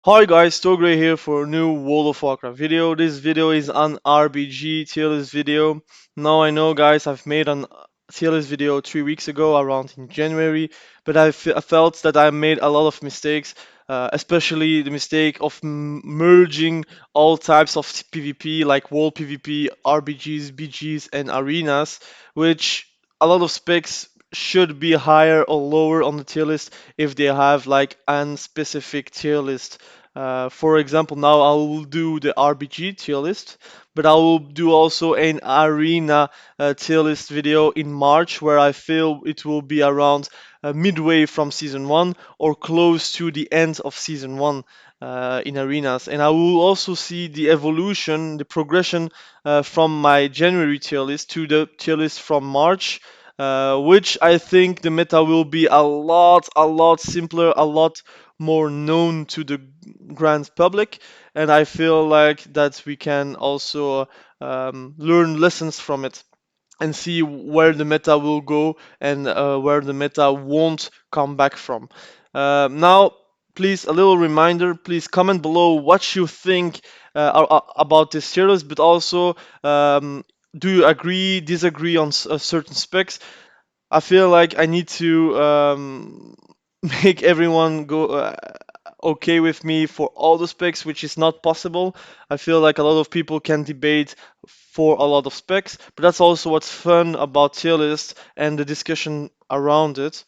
Hi guys, Stogray here for a new World of Warcraft video. This video is an RBG tier list video. Now I know guys, I've made an tier list video 3 weeks ago around in January, but I felt that I made a lot of mistakes, especially the mistake of merging all types of PvP like world PvP, RBGs, BGs and arenas, which a lot of specs should be higher or lower on the tier list if they have like an specific tier list. For example, now I will do the RBG tier list, but I will do also an arena tier list video in March where I feel it will be around midway from season 1 or close to the end of season 1 in arenas. And I will also see the evolution, the progression from my January tier list to the tier list from March. Which I think the meta will be a lot simpler, a lot more known to the grand public, and I feel like that we can also learn lessons from it and see where the meta will go and where the meta won't come back from. Now, please, a little reminder, please comment below what you think about this tier list, but also do you agree, disagree on certain specs? I feel like I need to make everyone go okay with me for all the specs, which is not possible. I feel like a lot of people can debate for a lot of specs, but that's also what's fun about tier list and the discussion around it.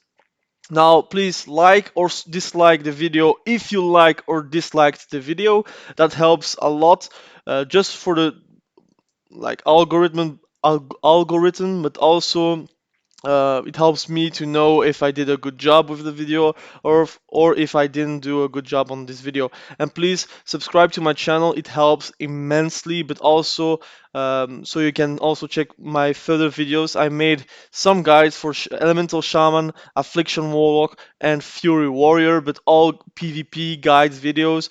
Now, please like or dislike the video if you like or disliked the video. That helps a lot, just for the like algorithm, but also it helps me to know if I did a good job with the video or if I didn't do a good job on this video. And please subscribe to my channel. It helps immensely, but also so you can also check my further videos. I made some guides for Elemental Shaman, Affliction Warlock, and Fury Warrior, but all PvP guides videos.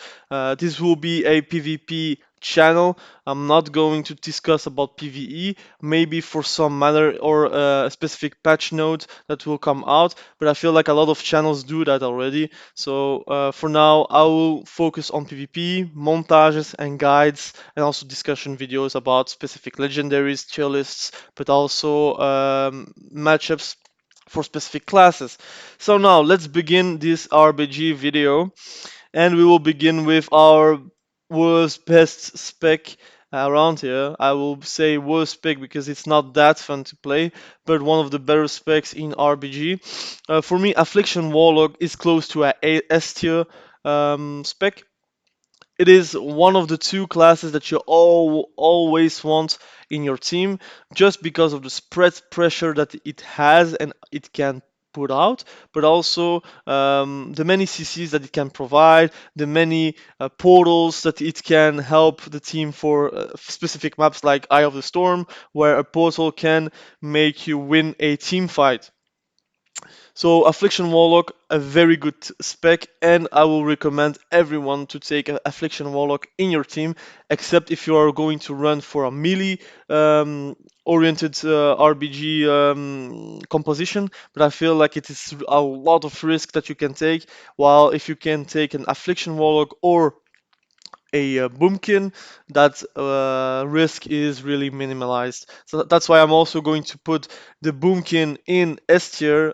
This will be a PvP channel. I'm not going to discuss about PvE, maybe for some matter or a specific patch note that will come out, but I feel like a lot of channels do that already. So for now, I will focus on PvP, montages and guides, and also discussion videos about specific legendaries, tier lists, but also matchups for specific classes. So now let's begin this RBG video, and we will begin with our worst best spec around here. I will say worst spec because it's not that fun to play, but one of the better specs in RBG. For me, Affliction Warlock is close to a S tier spec. It is one of the two classes that you always want in your team, just because of the spread pressure that it has and it can put out, but also the many CCs that it can provide, the many portals that it can help the team for specific maps like Eye of the Storm, where a portal can make you win a team fight. So Affliction Warlock, a very good spec, and I will recommend everyone to take Affliction Warlock in your team, except if you are going to run for a melee oriented RBG composition. But I feel like it is a lot of risk that you can take, while if you can take an Affliction Warlock or a boomkin, that risk is really minimalized. So that's why I'm also going to put the boomkin in S tier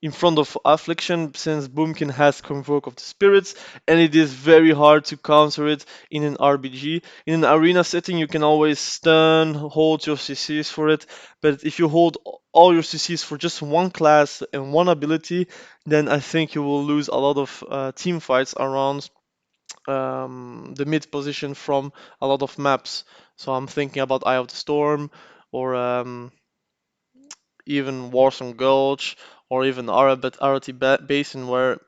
in front of Affliction, since boomkin has Convoke of the Spirits, and it is very hard to counter it in an RBG. In an arena setting, you can always stun, hold your CCs for it, but if you hold all your CCs for just one class and one ability, then I think you will lose a lot of team fights around the mid position from a lot of maps. So I'm thinking about Eye of the Storm, or even Warsong Gulch, or even Arati Basin, where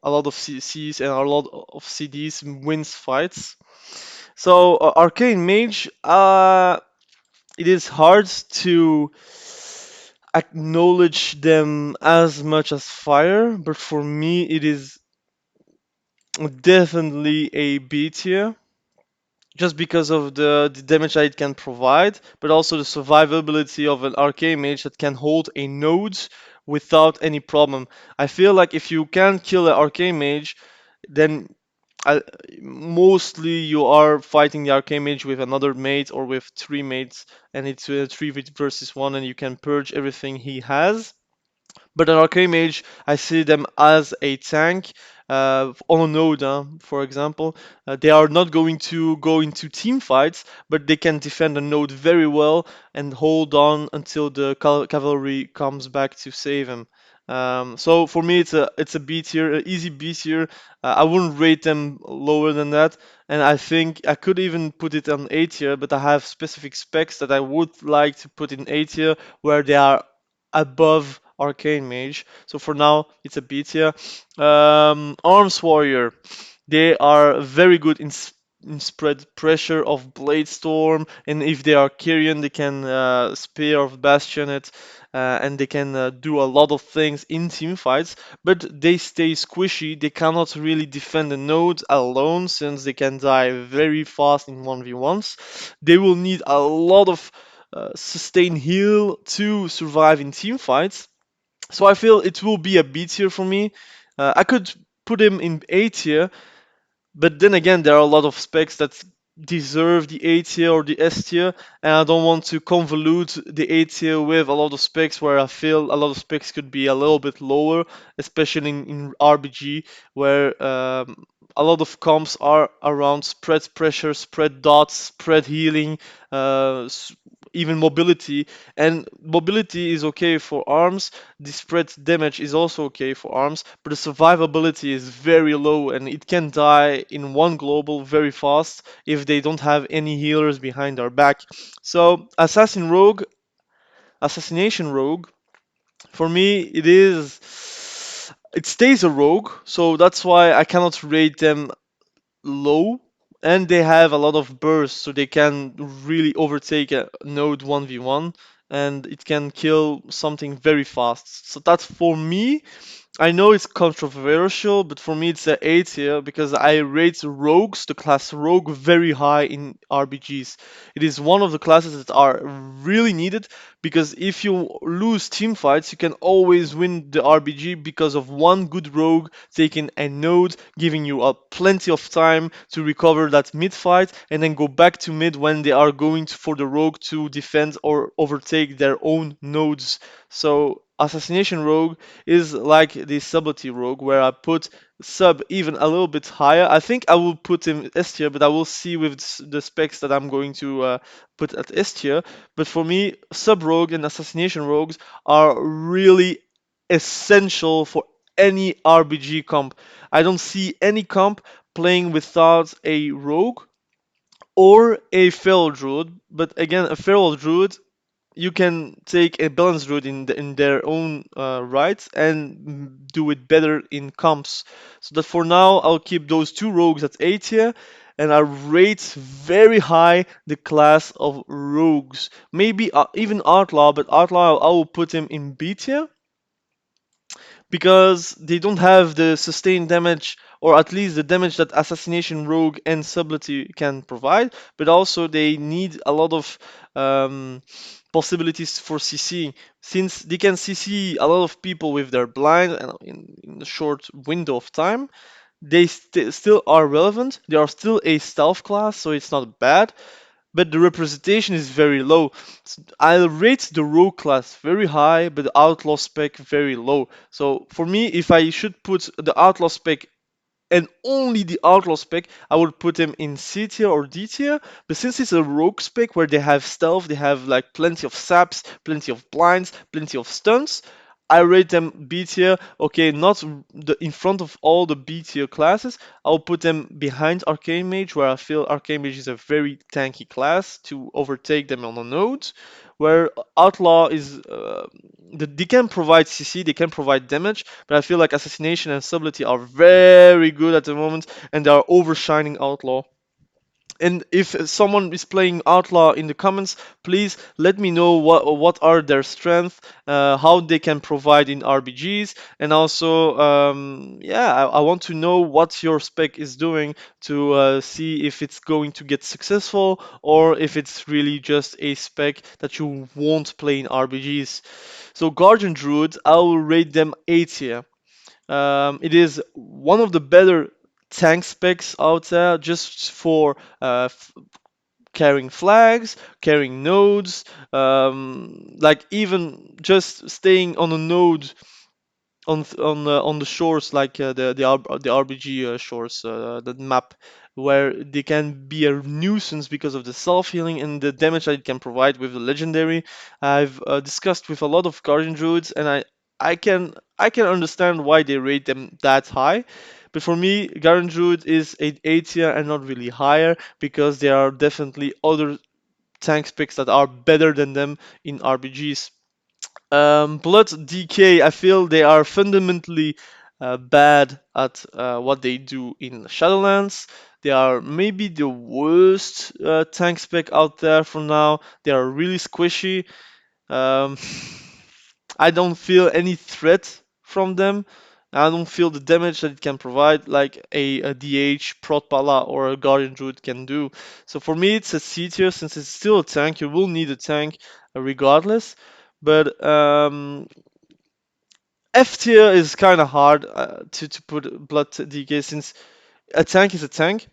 a lot of CCs and a lot of CDs wins fights. So Arcane Mage, it is hard to acknowledge them as much as Fire, but for me it is definitely a B tier, just because of the damage that it can provide, but also the survivability of an Arcane Mage that can hold a node without any problem. I feel like if you can kill an Arcane Mage, then I, mostly you are fighting the Arcane Mage with another mate or with three mates, and it's a 3 versus 1, and you can purge everything he has. But an Arcane Mage, I see them as a tank. On a node, for example, they are not going to go into team fights, but they can defend a node very well and hold on until the cavalry comes back to save him. So for me, it's a B tier, an easy B tier. I wouldn't rate them lower than that, and I think I could even put it on A tier. But I have specific specs that I would like to put in A tier where they are above Arcane Mage. So for now, it's a B tier. Arms Warrior. They are very good in spread pressure of Blade Storm, and if they are Kyrian, they can Spear of Bastion it, and they can do a lot of things in team fights. But they stay squishy. They cannot really defend the node alone, since they can die very fast in 1v1s. They will need a lot of sustain heal to survive in team fights. So I feel it will be a B tier for me. I could put him in A tier, but then again, there are a lot of specs that deserve the A tier or the S tier, and I don't want to convolute the A tier with a lot of specs where I feel a lot of specs could be a little bit lower, especially in RBG, where a lot of comps are around spread pressure, spread dots, spread healing, even mobility. And mobility is okay for arms, the spread damage is also okay for arms, but the survivability is very low, and it can die in one global very fast if they don't have any healers behind their back. So Assassination Rogue, for me it stays a rogue, so that's why I cannot rate them low, and they have a lot of burst, so they can really overtake a node 1v1, and it can kill something very fast. So that's for me. I know it's controversial, but for me it's a A tier because I rate rogues, the class rogue, very high in RBGs. It is one of the classes that are really needed because if you lose team fights, you can always win the RBG because of one good rogue taking a node, giving you plenty of time to recover that mid fight and then go back to mid when they are going for the rogue to defend or overtake their own nodes. So Assassination Rogue is like the Subtlety Rogue, where I put sub even a little bit higher. I think I will put him S tier, but I will see with the specs that I'm going to put at S tier. But for me, sub rogue and assassination rogues are really essential for any RBG comp. I don't see any comp playing without a rogue or a feral druid. But again, a feral druid, you can take a balanced druid in their own rights and do it better in comps. So that for now, I'll keep those two rogues at A tier, and I rate very high the class of rogues. Maybe even outlaw, but outlaw I will put him in B tier because they don't have the sustained damage, or at least the damage that Assassination Rogue and Subtlety can provide, but also they need a lot of possibilities for CC, since they can CC a lot of people with their blind and in a short window of time. They still are relevant, they are still a stealth class, so it's not bad, but the representation is very low. I'll rate the rogue class very high, but the outlaw spec very low. So for me, if I should put the outlaw spec and only the outlaw spec, I would put them in C tier or D tier. But since it's a rogue spec where they have stealth, they have like plenty of saps, plenty of blinds, plenty of stunts, I rate them B tier. Okay, not in front of all the B tier classes. I'll put them behind Arcane Mage, where I feel Arcane Mage is a very tanky class to overtake them on the nodes. Where Outlaw is, they can provide CC, they can provide damage, but I feel like Assassination and Subtlety are very good at the moment, and they are overshining Outlaw. And if someone is playing Outlaw in the comments, please let me know what are their strengths, how they can provide in RBGs, and also, yeah, I want to know what your spec is doing to see if it's going to get successful or if it's really just a spec that you won't play in RBGs. So Guardian Druid, I will rate them A tier. It is one of the better tank specs out there just for carrying flags, carrying nodes, like even just staying on a node on the shores, like the RBG shores, the map, where they can be a nuisance because of the self healing and the damage that it can provide with the legendary. I've discussed with a lot of Guardian Druids, and I can understand why they rate them that high. But for me, Guardian Druid is a A tier and not really higher, because there are definitely other tank specs that are better than them in RBGs. Blood DK, I feel they are fundamentally bad at what they do in Shadowlands. They are maybe the worst tank spec out there for now. They are really squishy. Um, I don't feel any threat from them. I don't feel the damage that it can provide like a DH, Prot Pala, or a Guardian Druid can do. So for me, it's a C tier since it's still a tank. You will need a tank regardless. But F tier is kind of hard to put Blood DK, since a tank is a tank.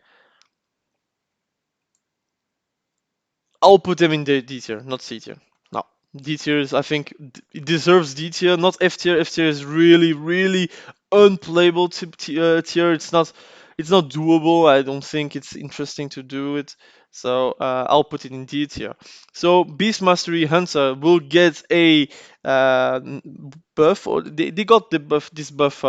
I'll put them in the D tier, not C tier. No, D tier is, I think, it deserves D tier, not F tier. F tier is really, really unplayable tier. It's not doable. I don't think it's interesting to do it. So I'll put it in D tier. So Beast Mastery Hunter will get a buff, or they got this buff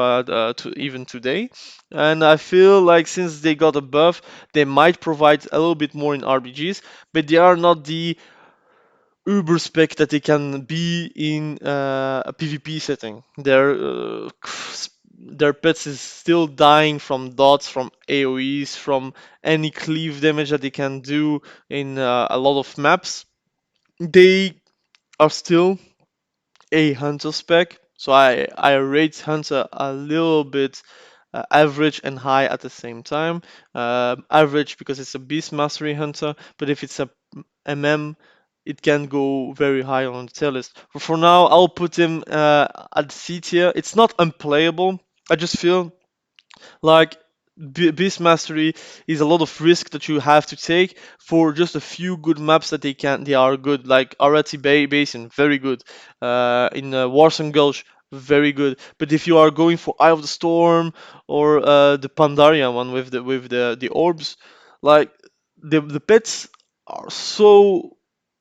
even today, and I feel like since they got a buff, they might provide a little bit more in RBGs, but they are not the uber spec that they can be in a PvP setting. Their pets is still dying from dots, from AoEs, from any cleave damage that they can do in a lot of maps. They are still a hunter spec, so I rate hunter a little bit average and high at the same time. Average because it's a beast mastery hunter, but if it's a MM, it can go very high on the tier list. But for now, I'll put him at C tier. It's not unplayable. I just feel like Beast Mastery is a lot of risk that you have to take for just a few good maps that they are good, like Arati Basin, very good. In Warson Gulch, very good. But if you are going for Eye of the Storm, or the Pandaria one with the orbs, like the pets are so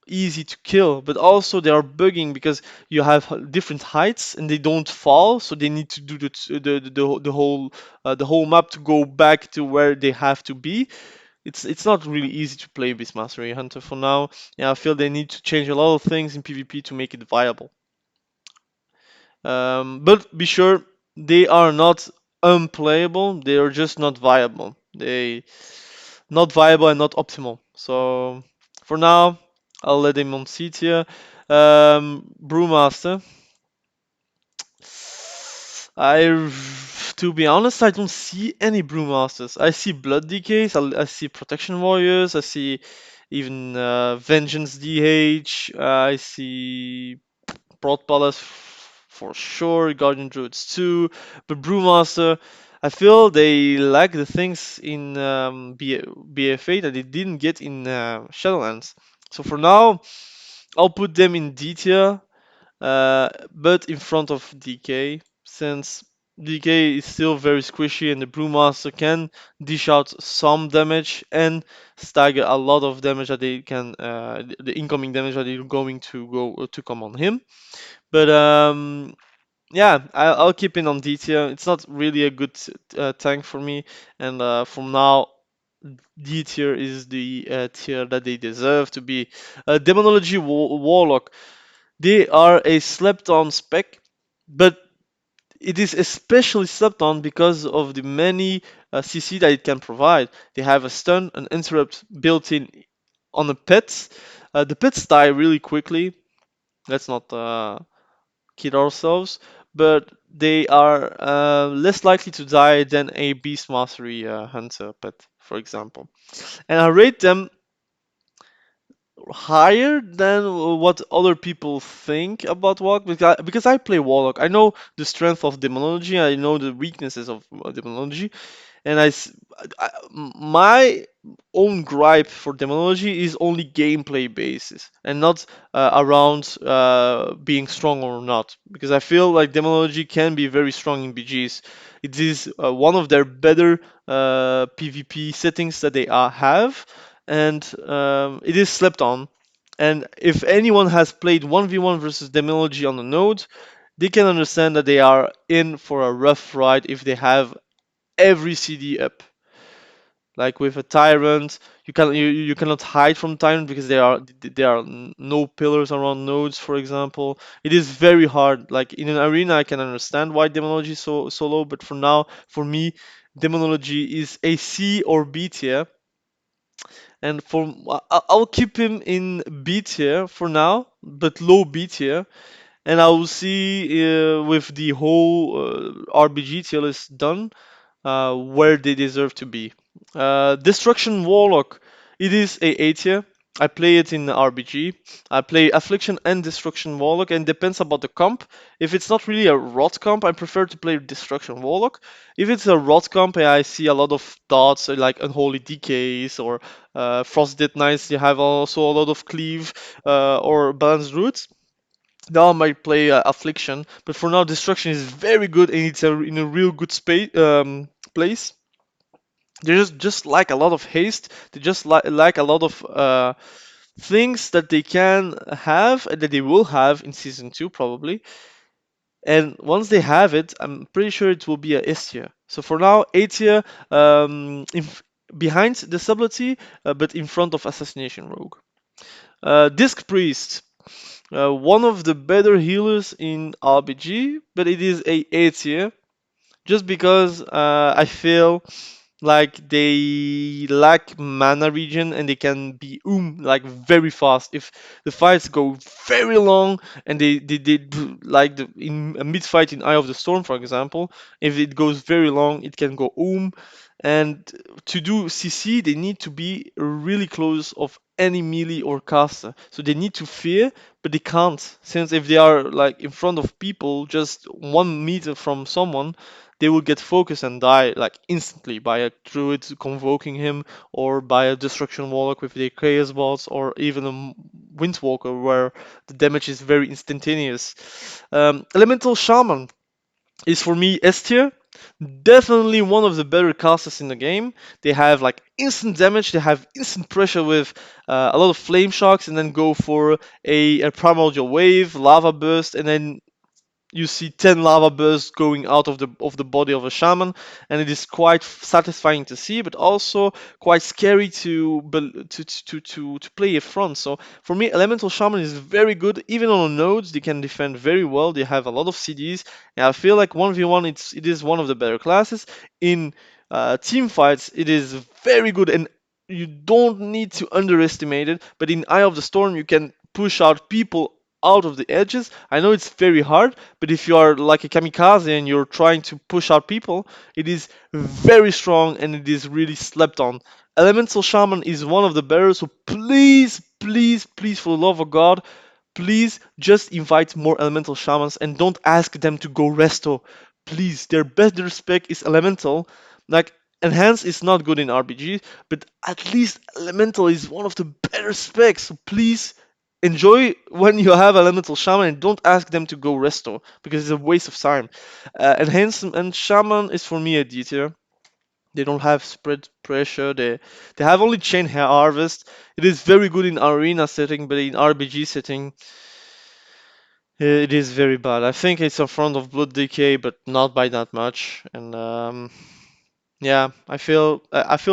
easy to kill, but also they are bugging because you have different heights and they don't fall, so they need to do the whole map to go back to where they have to be. It's not really easy to play Beast Mastery Hunter for now. Yeah, I feel they need to change a lot of things in PvP to make it viable. But be sure, they are not unplayable. They are just not viable. They not viable and not optimal. So for now, I'll let him on C tier. Brewmaster. To be honest, I don't see any Brewmasters. I see Blood DKs, I see Protection Warriors, I see even Vengeance DH, I see Prot Palace for sure, Guardian Druids too, but Brewmaster, I feel they lack the things in BFA that they didn't get in Shadowlands. So for now, I'll put them in D tier, but in front of DK, since DK is still very squishy and the Brewmaster can dish out some damage and stagger a lot of damage that they can, the incoming damage that is going to go to come on him. But yeah, I'll keep it on D tier. It's not really a good tank for me, and from now, D tier is the tier that they deserve to be. Demonology Warlock. They are a slept-on spec, but it is especially slept on because of the many CC that it can provide. They have a stun, an interrupt built in on the pets. The pets die really quickly. Let's not kid ourselves, but they are less likely to die than a Beast Mastery Hunter pet, for example. And I rate them higher than what other people think about Warlock, because I play Warlock. I know the strength of Demonology, I know the weaknesses of Demonology, And my own gripe for Demonology is only gameplay basis and not around being strong or not. Because I feel like Demonology can be very strong in BGs. It is one of their better PvP settings that they have, and it is slept on. And if anyone has played 1v1 versus Demonology on the node, they can understand that they are in for a rough ride if they have every CD up. Like with a tyrant, you cannot hide from tyrant because there are no pillars around nodes, for example. It is very hard. Like in an arena, I can understand why demonology is so low, but for now, for me, demonology is a C or B tier, and I'll keep him in B tier for now, but low B tier. And I will see with the whole RBG tier list done where they deserve to be. Destruction Warlock, it is a A tier. I play it in RBG. I play Affliction and Destruction Warlock, and depends about the comp. If it's not really a rot comp, I prefer to play Destruction Warlock. If it's a rot comp, I see a lot of dots like Unholy Decays or Frost Dead Knights. You have also a lot of Cleave or Balanced Roots. Now I might play Affliction, but for now Destruction is very good and it's in a real good space place. They just like a lot of haste. They just like a lot of things that they can have and that they will have in season 2 probably. And once they have it, I'm pretty sure it will be a S tier. So for now, A tier behind the Sublety, but in front of Assassination Rogue. Disc Priest. One of the better healers in RBG, but it is a tier just because I feel like they lack mana regen and they can be like very fast if the fights go very long and they like in a mid fight in Eye of the Storm, for example, if it goes very long it can go and to do CC they need to be really close of any melee or caster, so they need to fear, but they can't, since if they are like in front of people just 1 meter from someone, they will get focused and die like instantly by a druid convoking him, or by a destruction warlock with the chaos bots, or even a windwalker where the damage is very instantaneous. Elemental shaman is for me S tier. Definitely one of the better casters in the game. They have like instant damage, they have instant pressure with a lot of flame shocks, and then go for a primordial wave, lava burst, and then you see 10 lava bursts going out of the body of a shaman, and it is quite satisfying to see, but also quite scary to play a front. So for me, elemental shaman is very good. Even on the nodes, they can defend very well. They have a lot of CDs, and I feel like 1v1 it is one of the better classes. In team fights, it is very good, and you don't need to underestimate it. But in Eye of the Storm, you can push out people out of the edges. I know it's very hard, but if you are like a kamikaze and you're trying to push out people, it is very strong and it is really slept on. Elemental Shaman is one of the better, so please, please, please, for the love of God, please just invite more Elemental Shamans and don't ask them to go resto. Please, their better spec is Elemental. Like, Enhance is not good in RPG, but at least Elemental is one of the better specs, so please enjoy when you have elemental shaman and don't ask them to go resto because it's a waste of time. Enhance and shaman is for me a D tier. They don't have spread pressure. They have only chain harvest. It is very good in arena setting, but in RBG setting, it is very bad. I think it's in front of Blood Decay, but not by that much. And yeah, I feel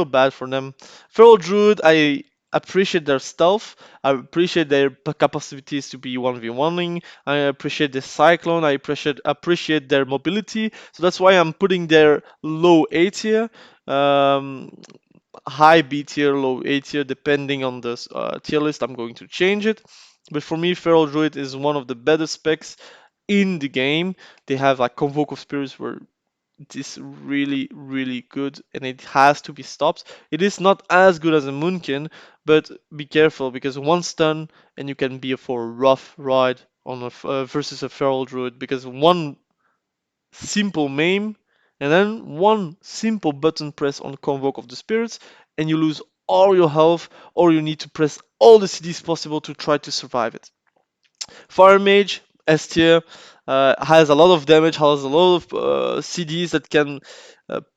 bad for them. Feral Druid, I appreciate their stealth. I appreciate their capacities to be 1v1ing. I appreciate the Cyclone. I appreciate their mobility. So that's why I'm putting their low A tier, um, high B tier, low A tier, depending on the tier list. I'm going to change it. But for me, Feral Druid is one of the better specs in the game. They have like Convoke of Spirits where it is really, really good and it has to be stopped. It is not as good as a Moonkin, but be careful because one stun and you can be for a rough ride on versus a Feral Druid, because one simple maim and then one simple button press on Convoke of the Spirits, and you lose all your health, or you need to press all the CDs possible to try to survive it. Fire Mage, S tier, has a lot of damage, has a lot of CDs that can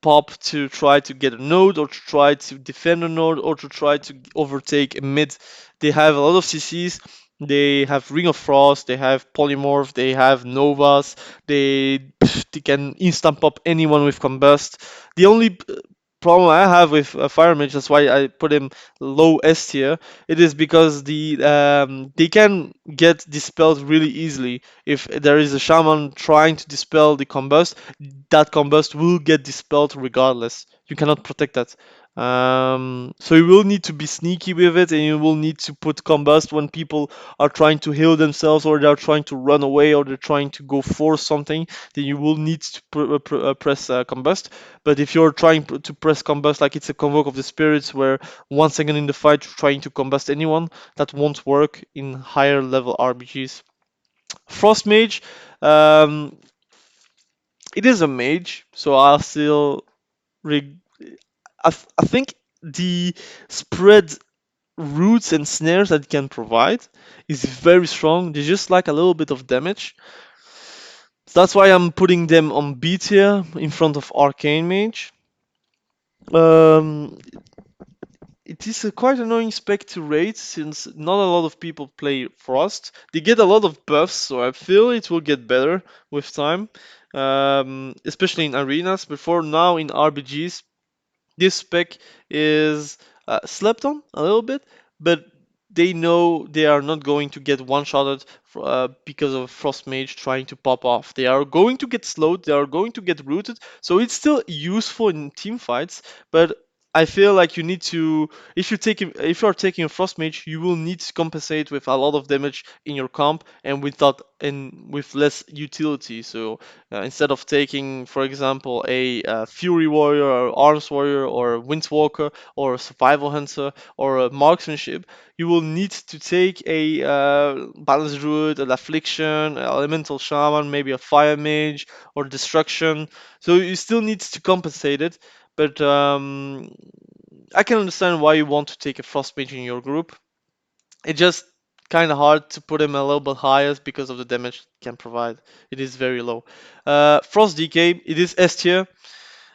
pop to try to get a node, or to try to defend a node, or to try to overtake a mid. They have a lot of CCs. They have Ring of Frost, they have Polymorph, they have Novas, they can instant pop anyone with Combust. The only problem I have with Fire Mage, that's why I put him low S tier, it is because they can get dispelled really easily. If there is a shaman trying to dispel the combust, that combust will get dispelled regardless. You cannot protect that. So you will need to be sneaky with it, and you will need to put combust when people are trying to heal themselves, or they're trying to run away, or they're trying to go for something. Then you will need to press combust. But if you're trying to press combust like it's a convoke of the spirits, where 1 second in the fight trying to combust anyone, that won't work in higher level RBGs. Frost Mage, um, it is a mage, so I'll still. Reg- I think the spread roots and snares that it can provide is very strong. They just like a little bit of damage. So that's why I'm putting them on B tier in front of Arcane Mage. Um, It is a quite annoying spec to rate since not a lot of people play Frost. They get a lot of buffs, so I feel it will get better with time, especially in arenas. Before now in RBGs, this spec is slept on a little bit, but they know they are not going to get one-shotted because of Frost Mage trying to pop off. They are going to get slowed, they are going to get rooted, so it's still useful in team fights, but I feel like you need to, if you are taking a Frost Mage, you will need to compensate with a lot of damage in your comp and with less utility. So instead of taking, for example, a Fury Warrior or Arms Warrior or a Windwalker or a Survival Hunter or a Marksmanship, you will need to take a Balance Druid, an Affliction, an Elemental Shaman, maybe a Fire Mage or Destruction. So you still need to compensate it, but I can understand why you want to take a Frost Mage in your group. It's just kind of hard to put him a little bit higher because of the damage it can provide. It is very low. Frost DK, it is S tier.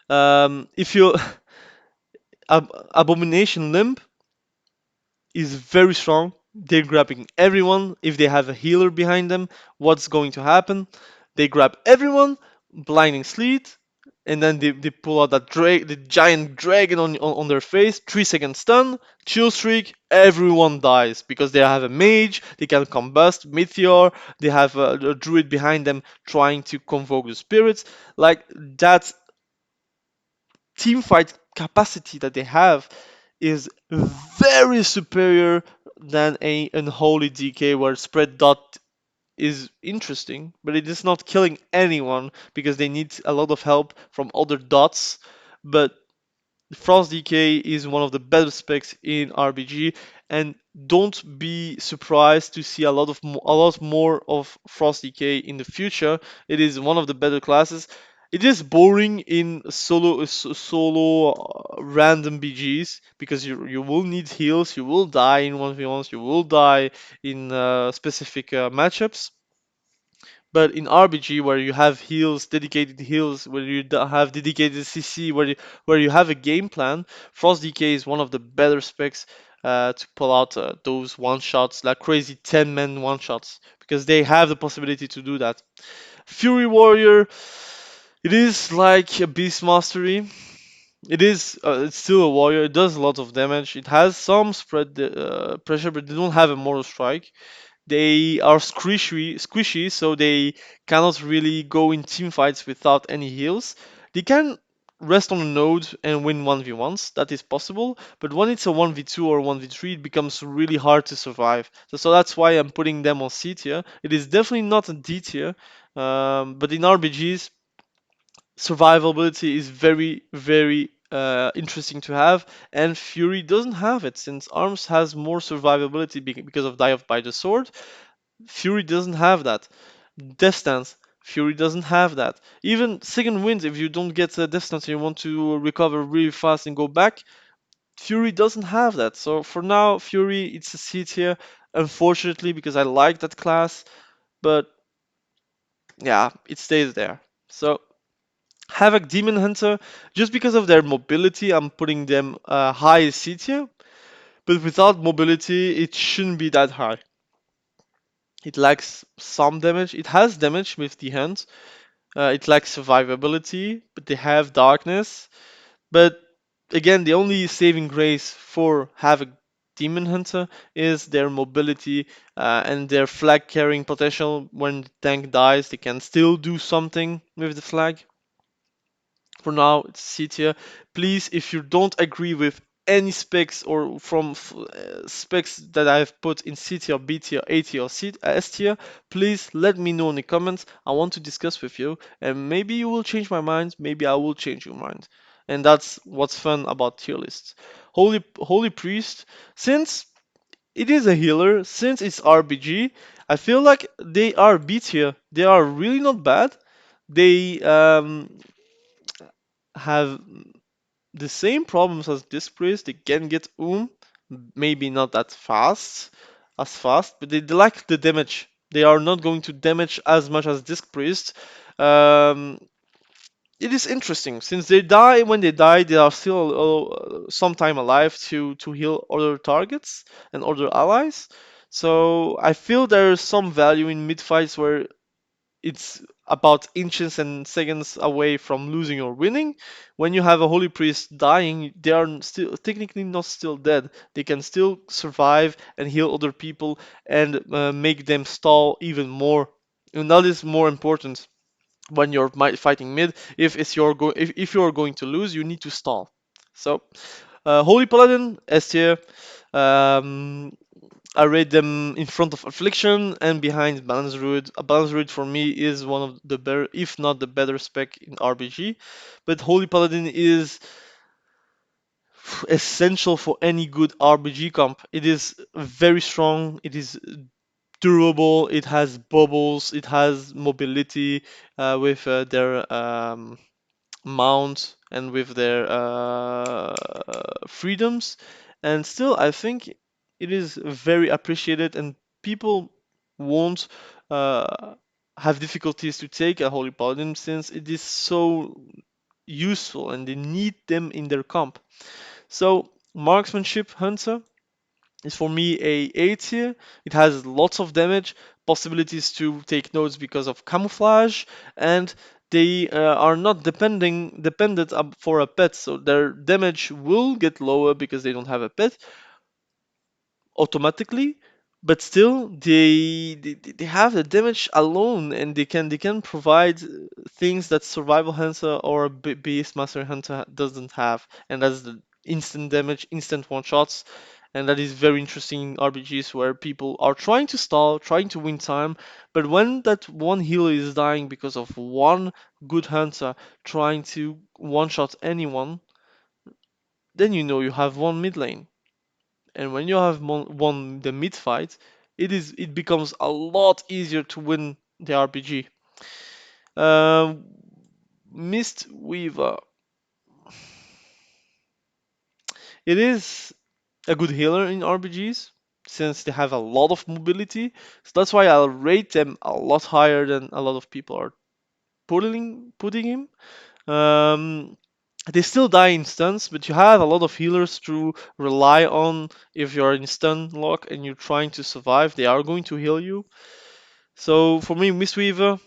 If you Abomination Limb is very strong. They're grabbing everyone. If they have a healer behind them, what's going to happen? They grab everyone, blinding sleet, and then they pull out the giant dragon on their face, 3 second stun, chill streak, everyone dies because they have a mage, they can combust, meteor, they have a druid behind them trying to convoke the spirits. Like that team fight capacity that they have is very superior than a unholy DK where spread dot is interesting, but it is not killing anyone because they need a lot of help from other dots. But Frost DK is one of the better specs in RBG, and don't be surprised to see a lot more of Frost DK in the future. It is one of the better classes. It is boring in solo random BGs because you will need heals, you will die in 1v1s, you will die in specific matchups. But in RBG, where you have heals, dedicated heals, where you have dedicated CC, where you have a game plan, Frost DK is one of the better specs to pull out those one shots, like crazy 10-man one shots, because they have the possibility to do that. Fury Warrior, it is like a beast mastery. It's still a warrior. It does a lot of damage. It has some spread pressure, but they don't have a mortal strike. They are squishy, so they cannot really go in team fights without any heals. They can rest on a node and win 1v1s, that is possible, but when it's a 1v2 or 1v3, it becomes really hard to survive. So that's why I'm putting them on C tier. It is definitely not a D tier, but in RBGs, survivability is very, very interesting to have, and Fury doesn't have it since Arms has more survivability because of Die of by the Sword. Fury doesn't have that. Death Stance. Fury doesn't have that. Even second wind, if you don't get a death stance and you want to recover really fast and go back, Fury doesn't have that. So for now, Fury, it's a C tier, unfortunately, because I like that class. But yeah, it stays there. So Havoc Demon Hunter, just because of their mobility, I'm putting them high C tier. But without mobility, it shouldn't be that high. It lacks some damage. It has damage with the hand. It lacks survivability, but they have darkness. But again, the only saving grace for Havoc Demon Hunter is their mobility and their flag carrying potential. When the tank dies, they can still do something with the flag. For now, it's C tier. Please, if you don't agree with any specs or from specs that I've put in C tier, B tier, A tier, or S tier, please let me know in the comments. I want to discuss with you, and maybe you will change my mind. Maybe I will change your mind, and that's what's fun about tier lists. Holy Priest, since it is a healer, since it's RBG, I feel like they are B tier. They are really not bad. They have the same problems as Disc Priest. They can get maybe not that fast, but they lack the damage. They are not going to damage as much as Disc Priest. Um, it is interesting since they die. When they die, they are still some time alive to heal other targets and other allies. So I feel there is some value in mid fights where it's about inches and seconds away from losing or winning. When you have a holy priest dying, they are still technically not still dead. They can still survive and heal other people and make them stall even more. And that is more important when you're fighting mid. If you're going to lose, you need to stall. So, holy paladin S tier. Um, I rate them in front of Affliction and behind Balance Druid. A Balance Druid for me is one of the better, if not the better spec in RBG. But Holy Paladin is essential for any good RBG comp. It is very strong, it is durable, it has bubbles, it has mobility with their mount and with their freedoms. And still, I think it is very appreciated, and people won't uh, have difficulties to take a Holy Paladin since it is so useful and they need them in their comp. So, Marksmanship Hunter is for me a tier. It has lots of damage, possibilities to take nodes because of camouflage, and they are not dependent for a pet, so their damage will get lower because they don't have a pet automatically. But still, they have the damage alone, and they can provide things that Survival Hunter or Beast Master Hunter doesn't have, and that's the instant damage, instant one shots, and that is very interesting in RPGs where people are trying to stall, trying to win time, but when that one healer is dying because of one good hunter trying to one shot anyone, then you know you have one mid lane. And when you have won the mid fight, it becomes a lot easier to win the RPG. Um, Mistweaver. It is a good healer in RPGs since they have a lot of mobility. So that's why I'll rate them a lot higher than a lot of people are putting him. Um, they still die in stuns, but you have a lot of healers to rely on. If you're in stun lock and you're trying to survive, they are going to heal you. So for me, Mistweaver,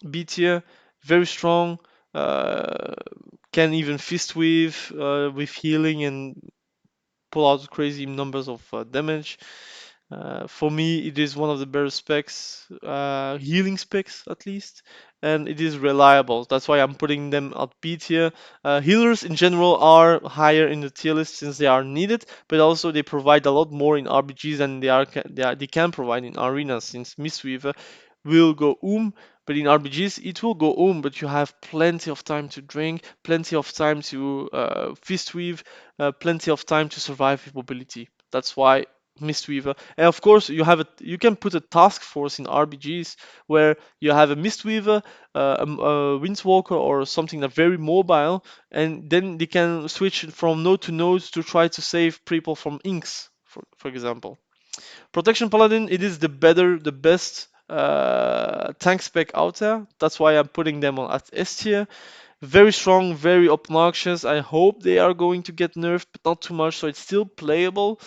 B tier, very strong. Uh, can even fist weave with healing and pull out crazy numbers of damage. For me, it is one of the better specs, healing specs at least, and it is reliable. That's why I'm putting them at B tier. Healers in general are higher in the tier list since they are needed, but also they provide a lot more in RBGs than they can provide in arenas. Since Mistweaver will go but in RBGs it will go but you have plenty of time to drink, plenty of time to fist weave, plenty of time to survive with mobility. That's why mistweaver. And of course, you can put a task force in RBGs where you have a mistweaver, a windwalker, or something that's very mobile, and then they can switch from node to node to try to save people from inks, for example. Protection Paladin, it is the best tank spec out there. That's why I'm putting them on at S tier. Very strong, very obnoxious. I hope they are going to get nerfed, but not too much, so it's still playable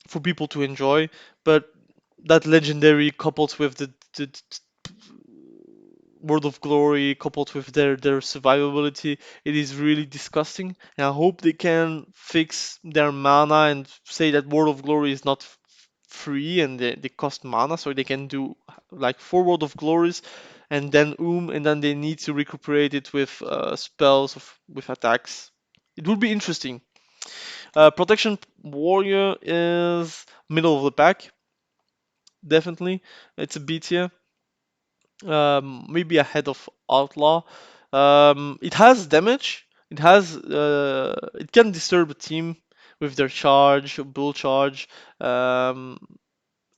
for people to enjoy. But that legendary coupled with the World of Glory, coupled with their survivability, it is really disgusting. And I hope they can fix their mana and say that World of Glory is not free and they cost mana, so they can do like 4 World of Glories and then and then they need to recuperate it with spells with attacks. It would be interesting. Protection Warrior is middle of the pack, definitely. It's a B tier, maybe ahead of Outlaw. It has damage. It can disturb a team with their charge, bull charge. Um,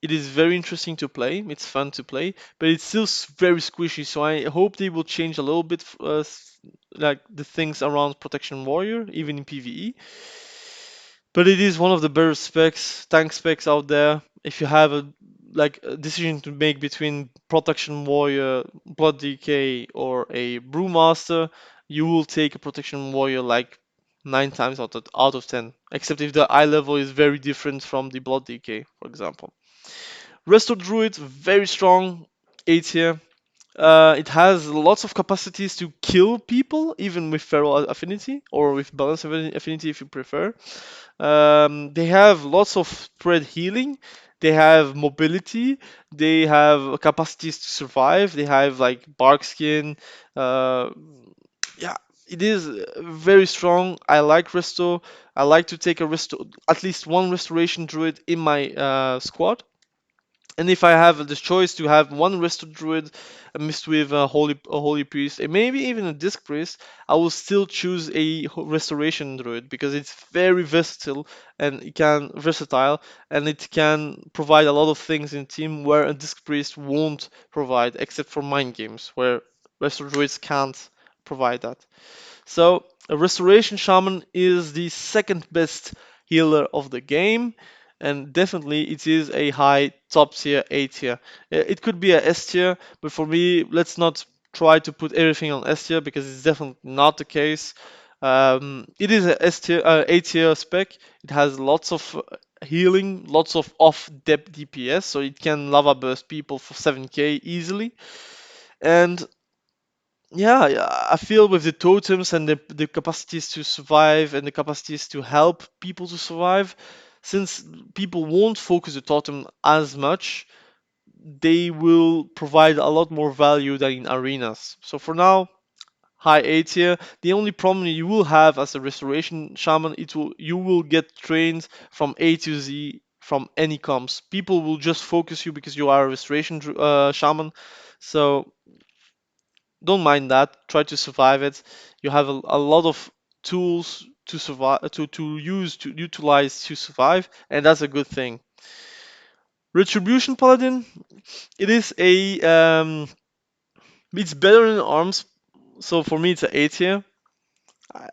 it is very interesting to play. It's fun to play, but it's still very squishy. So I hope they will change a little bit, like the things around Protection Warrior, even in PvE. But it is one of the better specs, tank specs out there. If you have a decision to make between Protection Warrior, Blood DK, or a Brewmaster, you will take a Protection Warrior like 9 times out of 10. Except if the eye level is very different from the Blood DK, for example. Resto Druid, very strong, A tier. It has lots of capacities to kill people, even with Feral Affinity, or with Balance Affinity if you prefer. They have lots of spread healing. They have mobility. They have capacities to survive. They have like bark skin. Uh, yeah, it is very strong. I like Resto. I like to take at least one restoration druid in my squad. And if I have the choice to have one Wrestle Druid mixed with a Holy Priest, and maybe even a Disc Priest, I will still choose a Restoration Druid because it's very versatile, and it can provide a lot of things in team where a Disc Priest won't provide, except for mind games where Wrestle Druids can't provide that. So a Restoration Shaman is the second best healer of the game, and definitely it is a high top tier A tier. It could be a S tier, but for me, let's not try to put everything on S tier because it's definitely not the case. It is a S tier, A tier spec. It has lots of healing, lots of off-depth DPS, so it can lava burst people for 7k easily. And yeah, yeah, I feel with the totems and the capacities to survive and the capacities to help people to survive, since people won't focus the totem as much, they will provide a lot more value than in arenas. So for now, high A tier. The only problem you will have as a restoration shaman, you will get trained from A to Z from any comps. People will just focus you because you are a restoration shaman. So don't mind that. Try to survive it. You have a lot of tools to survive to utilize to survive, and that's a good thing. Retribution Paladin, it is a it's better in arms, so for me it's an A tier.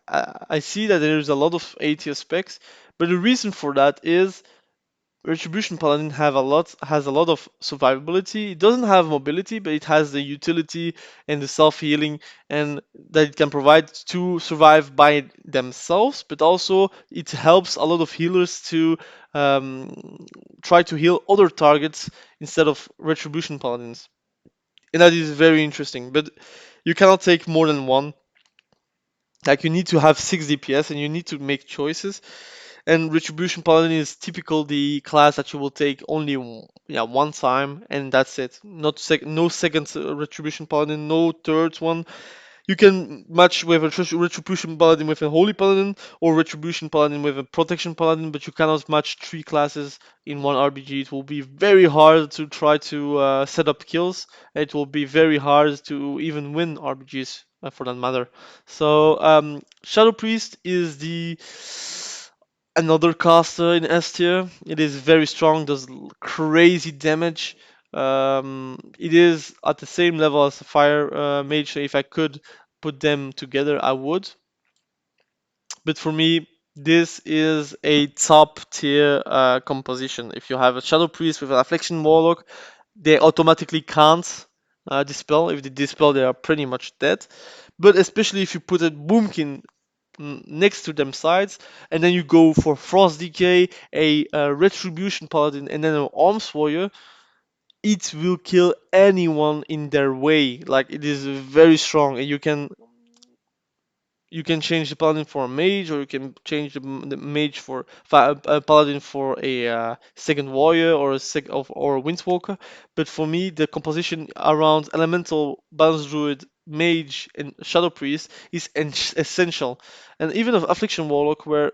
I see that there's a lot of A tier specs, but the reason for that is Retribution Paladin has a lot of survivability. It doesn't have mobility, but it has the utility and the self healing and that it can provide to survive by themselves. But also it helps a lot of healers to try to heal other targets instead of Retribution Paladins, and that is very interesting. But you cannot take more than one. Like you need to have 6 DPS and you need to make choices. And Retribution Paladin is typical the class that you will take only one time and that's it. No second Retribution Paladin, no third one. You can match with a Retribution Paladin with a Holy Paladin or Retribution Paladin with a Protection Paladin, but you cannot match 3 classes in one RBG. It will be very hard to try to set up kills. It will be very hard to even win RBGs for that matter. So Shadow Priest is another caster in S tier. It is very strong, does crazy damage. It is at the same level as the fire mage. So if I could put them together, I would. But for me, this is a top tier composition. If you have a Shadow Priest with an Affliction Warlock, they automatically can't dispel. If they dispel, they are pretty much dead. But especially if you put a Boomkin next to them sides, and then you go for Frost Decay, a Retribution Paladin, and then an Arms Warrior, it will kill anyone in their way. Like it is very strong, and you can change the paladin for a mage, or you can change the mage for a paladin for a second warrior or or a windwalker. But for me, the composition around elemental, balance druid, mage, and shadow priest is essential. And even of affliction warlock, where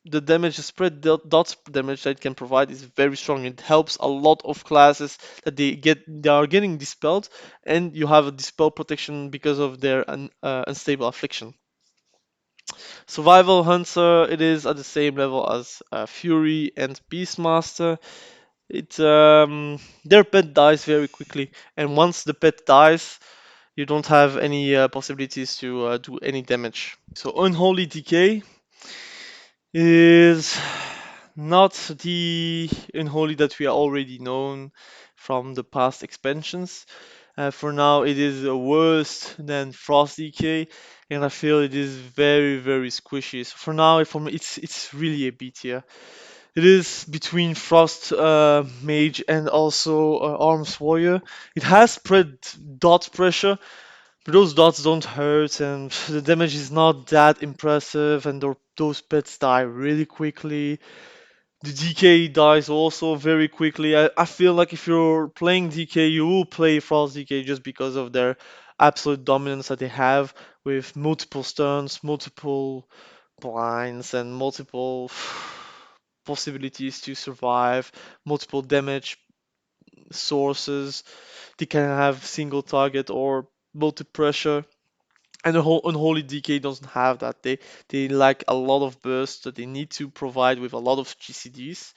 the damage, the spread dots damage that it can provide is very strong. It helps a lot of classes that they are getting dispelled, and you have a dispel protection because of their unstable affliction. Survival Hunter, it is at the same level as Fury and Beastmaster. Their pet dies very quickly, and once the pet dies, you don't have any possibilities to do any damage. So Unholy Decay is not the Unholy that we are already known from the past expansions. For now, it is worse than Frost Decay, and I feel it is very, very squishy. So for now, for me, it's really a B tier. It is between Frost Mage and also Arms Warrior. It has spread dot pressure, but those dots don't hurt, and the damage is not that impressive, and those pets die really quickly. The DK dies also very quickly. I feel like if you're playing DK, you will play Frost DK just because of their absolute dominance that they have with multiple stuns, multiple blinds, and multiple possibilities to survive, multiple damage sources. They can have single target or multi pressure. And the whole Unholy DK doesn't have that. They lack a lot of burst that they need to provide with a lot of GCDs.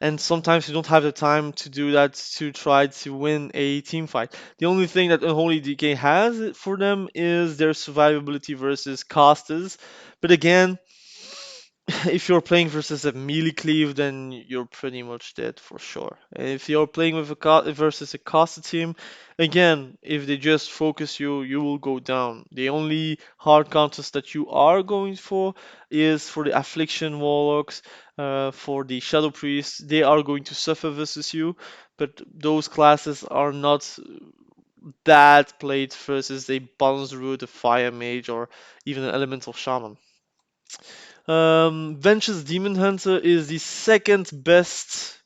And sometimes you don't have the time to do that to try to win a team fight. The only thing that Unholy DK has for them is their survivability versus casters. But again, if you're playing versus a melee cleave, then you're pretty much dead for sure. And if you're playing with versus a caster team, again, if they just focus you, you will go down. The only hard counters that you are going for is for the Affliction Warlocks, for the Shadow Priests. They are going to suffer versus you, but those classes are not that played versus a Balance Druid, a Fire Mage, or even an Elemental Shaman. Venture's Demon Hunter is the second best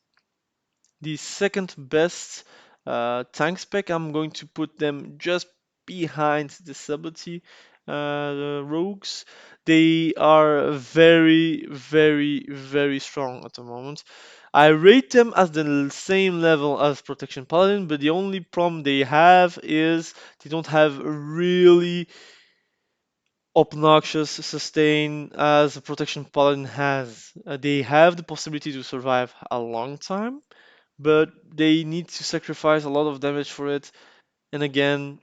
tank spec. I'm going to put them just behind the Sabbati rogues. They are very, very, very strong at the moment. I rate them as the same level as Protection Paladin, but the only problem they have is they don't have really obnoxious sustain as a protection paladin has. They have the possibility to survive a long time, but they need to sacrifice a lot of damage for it. And again,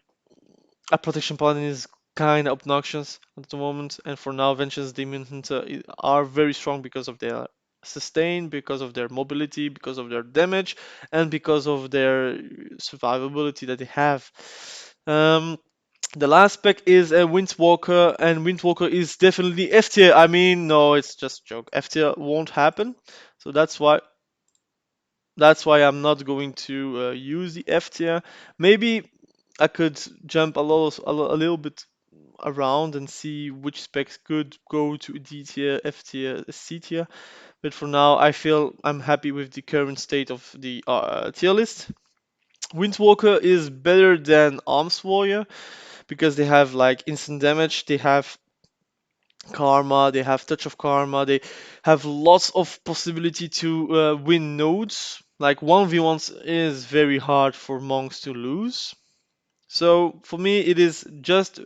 a protection paladin is kind of obnoxious at the moment. And for now, Vengeance Demon Hunter are very strong because of their sustain, because of their mobility, because of their damage, and because of their survivability that they have. Um, the last spec is a Windwalker, and Windwalker is definitely F tier. I mean, no, it's just a joke. F tier won't happen, so that's why I'm not going to use the F tier. Maybe I could jump a little bit around and see which specs could go to D tier, F tier, C tier. But for now, I feel I'm happy with the current state of the tier list. Windwalker is better than Arms Warrior because they have like instant damage, they have karma, they have touch of karma, they have lots of possibility to win nodes. Like 1v1s is very hard for monks to lose. So for me, it is just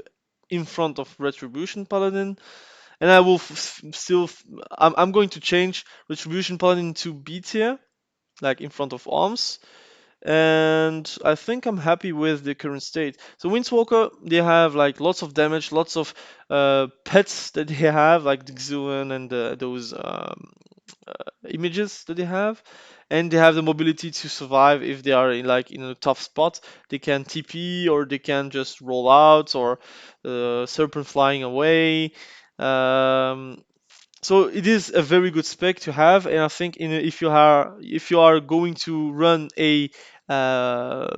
in front of Retribution Paladin, and I will still. I'm going to change Retribution Paladin to B tier, like in front of arms, and I think I'm happy with the current state. So Windwalker, they have like lots of damage, lots of pets that they have, like the Xuan and those images that they have, and they have the mobility to survive if they are in, like in a tough spot. They can TP or they can just roll out or serpent flying away. Um, so it is a very good spec to have, and I think if you are going to run a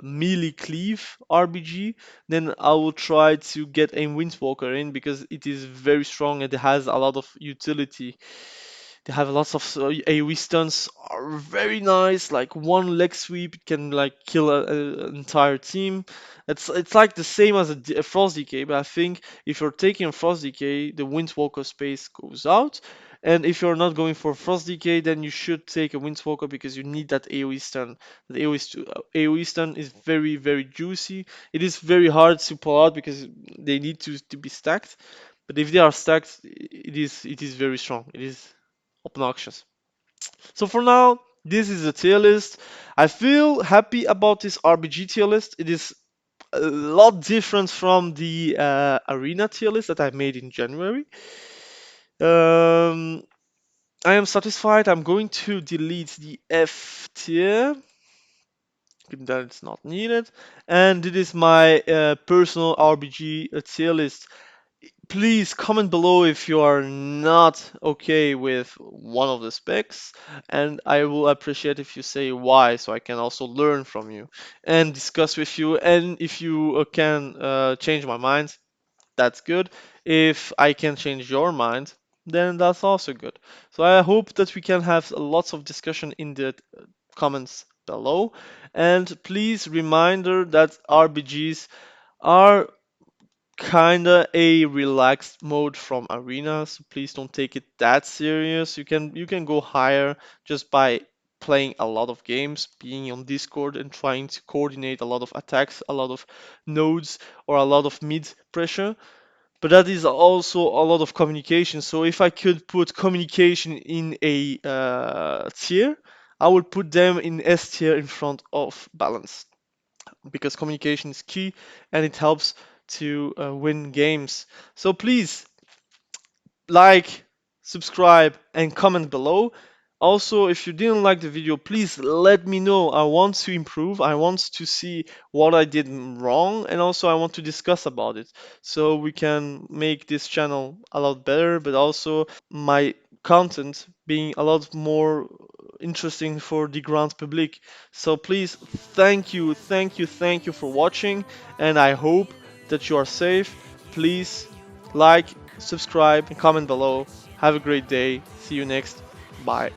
melee cleave RBG, then I will try to get a Windwalker in because it is very strong and it has a lot of utility. They have lots of AoE stunts are very nice. Like one leg sweep can like kill an entire team. It's like the same as a Frost Decay, but I think if you're taking a Frost Decay, the Windwalker space goes out. And if you're not going for Frost Decay, then you should take a Windwalker because you need that AoE stun. The AoE stun is very, very juicy. It is very hard to pull out because they need to be stacked. But if they are stacked, it is very strong. It is obnoxious. So for now, this is a tier list. I feel happy about this RBG tier list. It is a lot different from the arena tier list that I made in January. Um, I am satisfied. I'm going to delete the F tier, given that it's not needed. And it is my personal RBG tier list. Please comment below if you are not okay with one of the specs, and I will appreciate if you say why, so I can also learn from you and discuss with you. And if you can change my mind, that's good. If I can change your mind, then that's also good. So I hope that we can have lots of discussion in the comments below. And please reminder that RBGs are kinda a relaxed mode from arena, so please don't take it that serious. You can go higher just by playing a lot of games, being on Discord and trying to coordinate a lot of attacks, a lot of nodes, or a lot of mid pressure. But that is also a lot of communication. So if I could put communication in a tier, I would put them in S tier in front of balance because communication is key and it helps to win games. So please like, subscribe, and comment below. Also, if you didn't like the video, please let me know. I want to improve. I want to see what I did wrong, and also I want to discuss about it so we can make this channel a lot better, but also my content being a lot more interesting for the grand public. So please, thank you for watching, and I hope that you are safe. Please like, subscribe, and comment below. Have a great day. See you next. Bye.